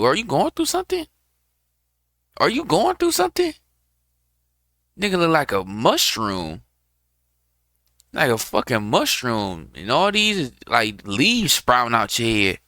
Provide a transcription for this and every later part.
Are you going through something? Are you going through something? Nigga look like a mushroom. Like a fucking mushroom. And all these like leaves sprouting out your head.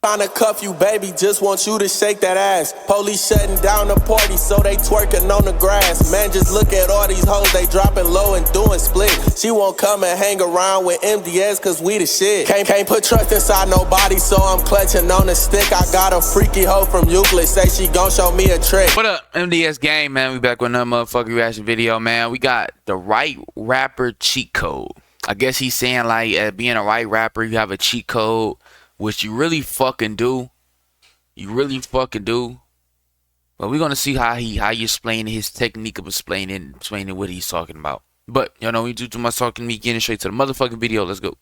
Trying to cuff you, baby, just want you to shake that ass. Police shutting down the party, so they twerking on the grass. Man, just look at all these hoes, they dropping low and doing split. She won't come and hang around with MDS, cause we the shit. Can't put trust inside nobody, so I'm clutching on the stick. I got a freaky hoe from Euclid, say she gon' show me a trick. What up, MDS gang, man? We back with another motherfucking reaction video, man. We got the right rapper cheat code. I guess he's saying like, being a right rapper, you have a cheat code. Which you really fucking do. You really fucking do. But we're gonna see how you explain his technique of explaining what he's talking about. But you know, we do too much talking, me getting straight to the motherfucking video. Let's go.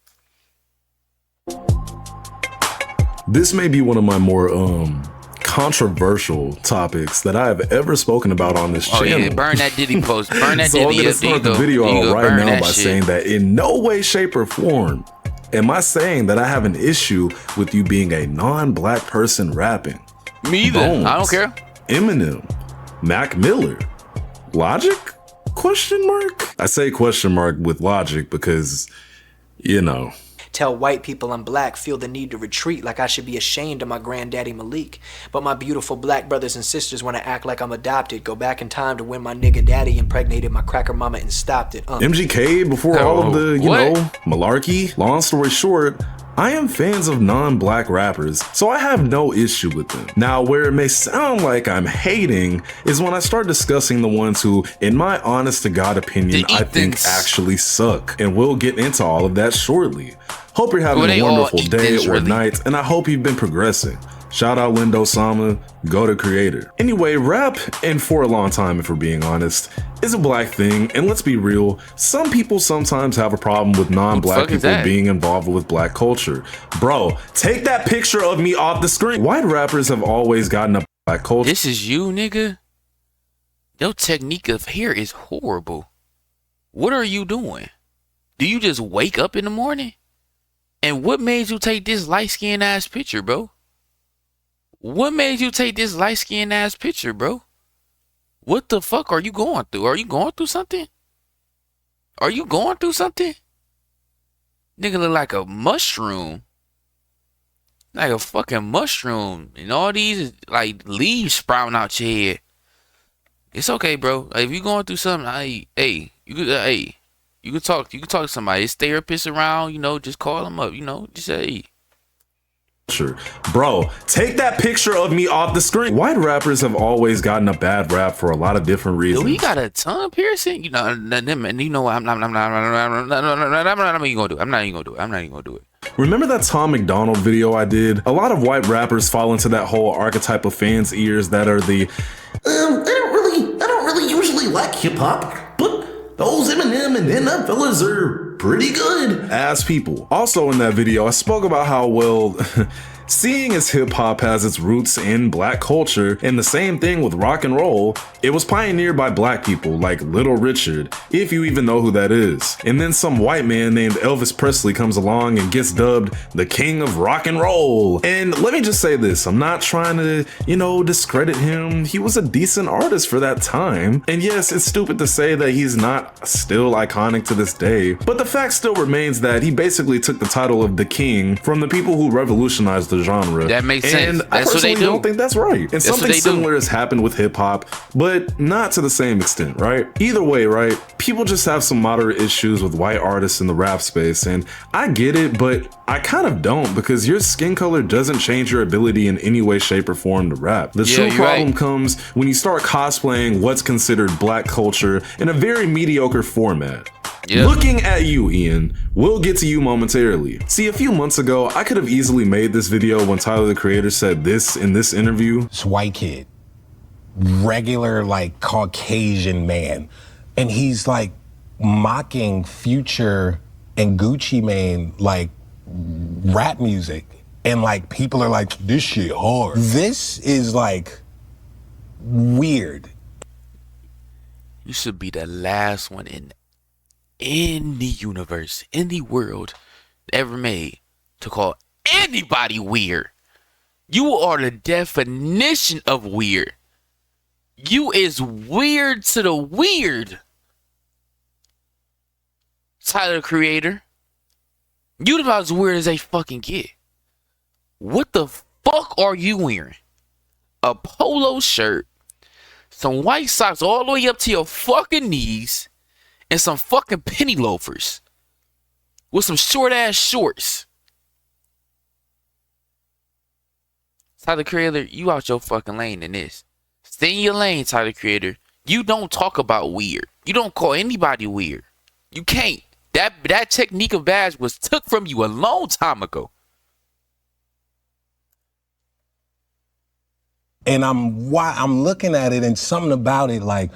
This may be one of my more controversial topics that I have ever spoken about on this channel. Yeah, burn that Diddy post. Burn that so Diddy. I'm gonna start the video out right now by saying that in no way, shape, or form am I saying that I have an issue with you being a non-black person rapping. Me either. Bones, I don't care. Eminem, Mac Miller, Logic? Question mark? I say question mark with logic because, you know. Tell white people I'm black, feel the need to retreat like I should be ashamed of my granddaddy Malik. But my beautiful black brothers and sisters want to act like I'm adopted. Go back in time to when my nigga daddy impregnated my cracker mama and stopped it. MGK before all of the, you know, malarkey. Long story short, I am fans of non-black rappers, so I have no issue with them. Now, where it may sound like I'm hating is when I start discussing the ones who, in my honest to God opinion, I think actually suck. And we'll get into all of that shortly. Hope you're having a wonderful day or night, and I hope you've been progressing. Shout out Lindo Sama, go to creator. Anyway, rap, and for a long time if we're being honest, is a black thing, and let's be real, some people sometimes have a problem with non-black people being involved with black culture. Bro, take that picture of me off the screen. White rappers have always gotten a black culture. This is you, nigga? Your technique of hair is horrible. What are you doing? Do you just wake up in the morning? And what made you take this light-skinned ass picture, bro? What made you take this light-skinned ass picture, bro? What the fuck are you going through? Are you going through something? Are you going through something? Nigga look like a mushroom. Like a fucking mushroom. And all these like leaves sprouting out your head. It's okay, bro. If you going through something, you can talk to somebody. His therapist around, you know, just call him up, you know, just say, Bro, take that picture of me off the screen. White rappers have always gotten a bad rap for a lot of different reasons. Dude, he got a tongue piercing, you know, and you know what? I'm not even gonna do it. Remember that Tom McDonald video I did? A lot of white rappers fall into that whole archetype of fans' ears that are the I don't really usually like hip hop, but those Eminem and them fellas are pretty good ass people. Also in that video, I spoke about how, well, seeing as hip hop has its roots in black culture, and the same thing with rock and roll, it was pioneered by black people like Little Richard, if you even know who that is. And then some white man named Elvis Presley comes along and gets dubbed the king of rock and roll. And let me just say this, I'm not trying to, you know, discredit him. He was a decent artist for that time. And yes, it's stupid to say that he's not still iconic to this day, but the fact still remains that he basically took the title of the king from the people who revolutionized the genre. That makes sense. And I personally don't think that's right. And something similar has happened with hip hop, but not to the same extent, right? Either way, right? People just have some moderate issues with white artists in the rap space, and I get it, but I kind of don't, because your skin color doesn't change your ability in any way, shape, or form to rap. The true problem comes when you start cosplaying what's considered black culture in a very mediocre format. Looking at you, Ian, we'll get to you momentarily. See, a few months ago, I could have easily made this video when Tyler, the Creator, said this in this interview. This white kid, regular, like, Caucasian man, and he's, like, mocking Future and Gucci Mane, like, rap music. And, like, people are like, this shit hard. This is, like, weird. You should be the last one in the universe, in the world ever made to call anybody weird. You are the definition of weird. You is weird to the weird. Tyler, Creator. You about as weird as they fucking get. What the fuck are you wearing? A polo shirt, some white socks all the way up to your fucking knees, and some fucking penny loafers with some short ass shorts. Tyler, Creator, you out your fucking lane in this. Stay in your lane, Tyler, Creator. You don't talk about weird. You don't call anybody weird. You can't. That technique of badge was took from you a long time ago. And I'm looking at it, and something about it like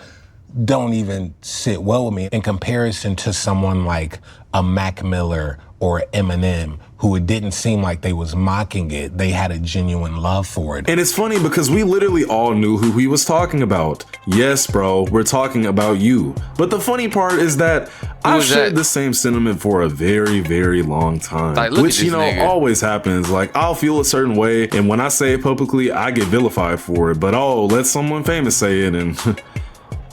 don't even sit well with me in comparison to someone like a Mac Miller or Eminem, who it didn't seem like they was mocking it. They had a genuine love for it. And it's funny because we literally all knew who he was talking about. Yes, bro, we're talking about you. But the funny part is that I've shared the same sentiment for a very, very long time. Like, which, you know, always happens. Like, I'll feel a certain way, and when I say it publicly, I get vilified for it. But oh, let someone famous say it, and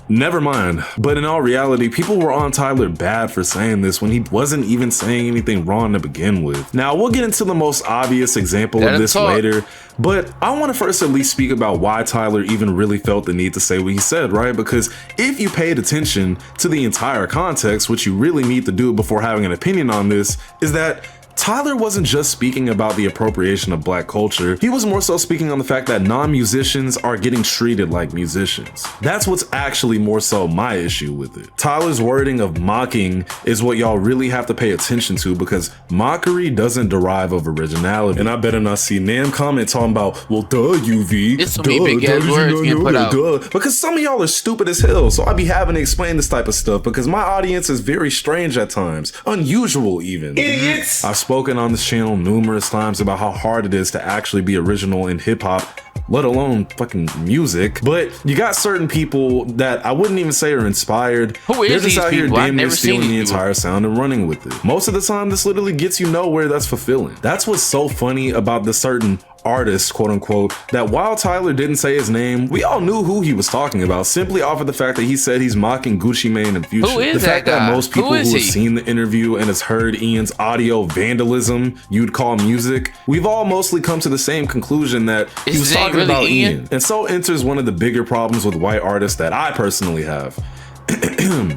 never mind. But in all reality, people were on Tyler bad for saying this when he wasn't even saying anything wrong to begin with. Now, we'll get into the most obvious example of this later, but I want to first at least speak about why Tyler even really felt the need to say what he said, right? Because if you paid attention to the entire context, which you really need to do before having an opinion on this, is that Tyler wasn't just speaking about the appropriation of black culture, he was more so speaking on the fact that non-musicians are getting treated like musicians. That's what's actually more so my issue with it. Tyler's wording of mocking is what y'all really have to pay attention to, because mockery doesn't derive of originality. And I better not see Nam comment talking about, well, duh, UV. It's so many big ass words being put out. Because some of y'all are stupid as hell, so I be having to explain this type of stuff because my audience is very strange at times, unusual even. Idiots! I've spoken on this channel numerous times about how hard it is to actually be original in hip-hop, let alone fucking music. But you got certain people that I wouldn't even say are inspired. Who is They're just out here damn near stealing the entire sound and running with it. Most of the time, this literally gets you nowhere that's fulfilling. That's what's so funny about the certain artist, quote unquote, that while Tyler didn't say his name, we all knew who he was talking about simply off of the fact that he said he's mocking Gucci Mane and Future. Who is the fact that guy? That most people who have seen the interview and has heard Ian's audio vandalism you'd call music, we've all mostly come to the same conclusion that he was talking about Ian. And so enters one of the bigger problems with white artists that I personally have.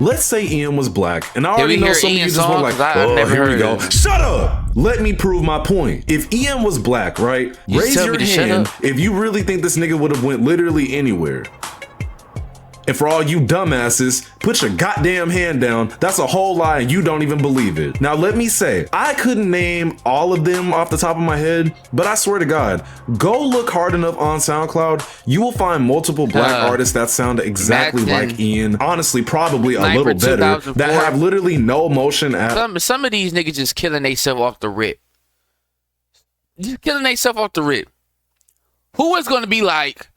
Let's say Ian was black, and I already know some of you just were like, oh, here we go. Shut up! Let me prove my point. If Ian was black, right? Raise your hand if you really think this nigga would have went literally anywhere. And for all you dumbasses, put your goddamn hand down. That's a whole lie and you don't even believe it. Now let me say, I couldn't name all of them off the top of my head, but I swear to God, go look hard enough on SoundCloud, you will find multiple black artists that sound exactly like Ian. Honestly, probably a little better, that have literally no emotion at. Some of these niggas just killing themselves off the rip. Just killing themselves off the rip. Who is going to be like,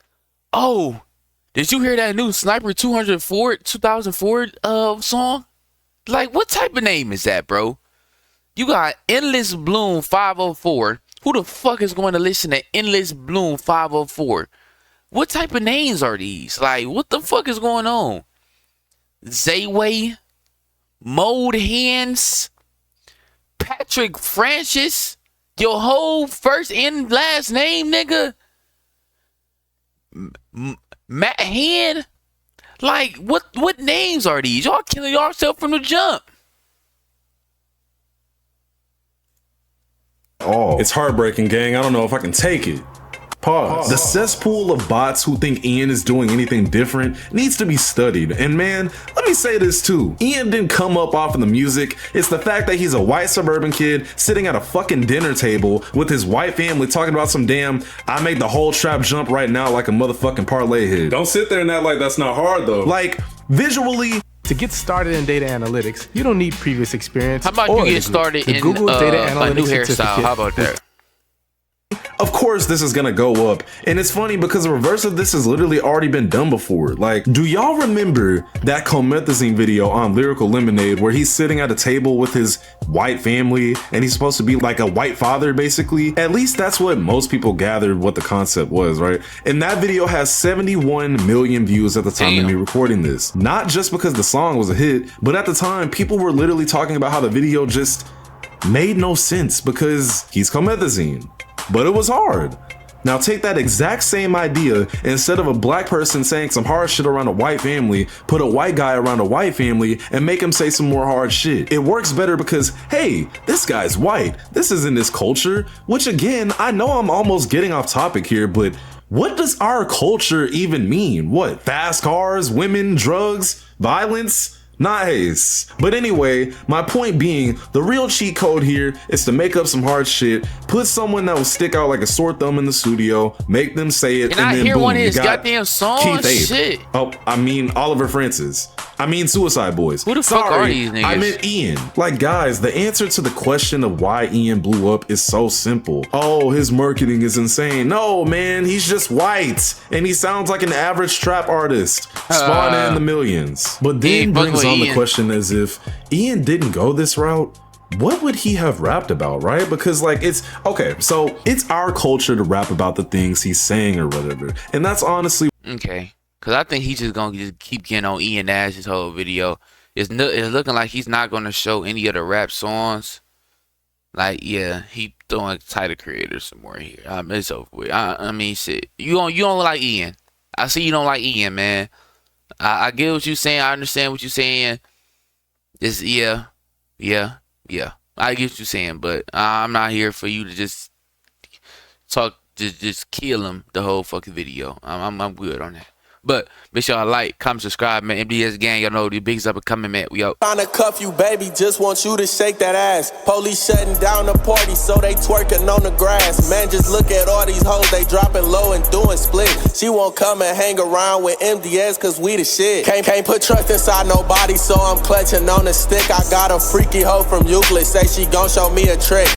oh, did you hear that new Sniper 2004 song? Like, what type of name is that, bro? You got Endless Bloom 504. Who the fuck is going to listen to Endless Bloom 504? What type of names are these? Like, what the fuck is going on? Zayway, Mode Hands, Patrick Francis, your whole first and last name, nigga. Matt Hand? Like, what names are these? Y'all killing yourself from the jump. Oh, it's heartbreaking, gang. I don't know if I can take it. Pause. The cesspool of bots who think Ian is doing anything different needs to be studied. And man, let me say this too. Ian didn't come up off of the music. It's the fact that he's a white suburban kid sitting at a fucking dinner table with his white family talking about some damn, I make the whole trap jump right now like a motherfucking parlay hit. Don't sit there and act like that's not hard though. Like, visually. To get started in data analytics, you don't need previous experience. How about you get started in Google data analytics a new hairstyle? How about that? Of course this is gonna go up, and it's funny because the reverse of this has literally already been done before. Like, do y'all remember that Comethazine video on Lyrical Lemonade where he's sitting at a table with his white family and he's supposed to be like a white father basically? At least that's what most people gathered what the concept was, right? And that video has 71 million views at the time of me recording this. Not just because the song was a hit, but at the time people were literally talking about how the video just made no sense because he's Comethazine. But it was hard. Now take that exact same idea, instead of a black person saying some hard shit around a white family, put a white guy around a white family and make him say some more hard shit. It works better because, hey, this guy's white. This isn't his culture. Which again, I know I'm almost getting off topic here, but what does our culture even mean? What? Fast cars, women, drugs, violence? Nice. But anyway, my point being, the real cheat code here is to make up some hard shit, put someone that will stick out like a sore thumb in the studio, make them say it, And and I then hear boom, one of you his got goddamn songs. Keith Abe. Shit. Oh, I mean Oliver Francis. I mean Suicide Boys. Who the fuck Sorry, are these niggas? I meant Ian. Like, guys, the answer to the question of why Ian blew up is so simple. Oh, his marketing is insane. No, man, he's just white and he sounds like an average trap artist, spawning in the millions. But then brings on the question as if Ian didn't go this route, what would he have rapped about, right? Because like, it's okay, so it's our culture to rap about the things he's saying or whatever, and that's honestly Okay. Cause I think he's just gonna just keep getting on Ian Nash's whole video. It's looking like he's not gonna show any of the rap songs. Like, yeah, he throwing title creators somewhere here. It's over with. I mean, shit. You don't like Ian. I see you don't like Ian, man. I get what you're saying. I understand what you're saying. It's yeah. I get what you're saying, but I'm not here for you to just talk, just kill him the whole fucking video. I'm good on that. But make sure y'all like, comment, subscribe, man. MDS gang, y'all know the bigs up and coming, man. We out. Tryna cuff you, baby, just want you to shake that ass. Police shutting down the party, so they twerking on the grass. Man, just look at all these hoes, they dropping low and doing split. She won't come and hang around with MDS, cause we the shit. Can't put trust inside nobody, so I'm clutching on the stick. I got a freaky hoe from Euclid, say she gon' show me a trick.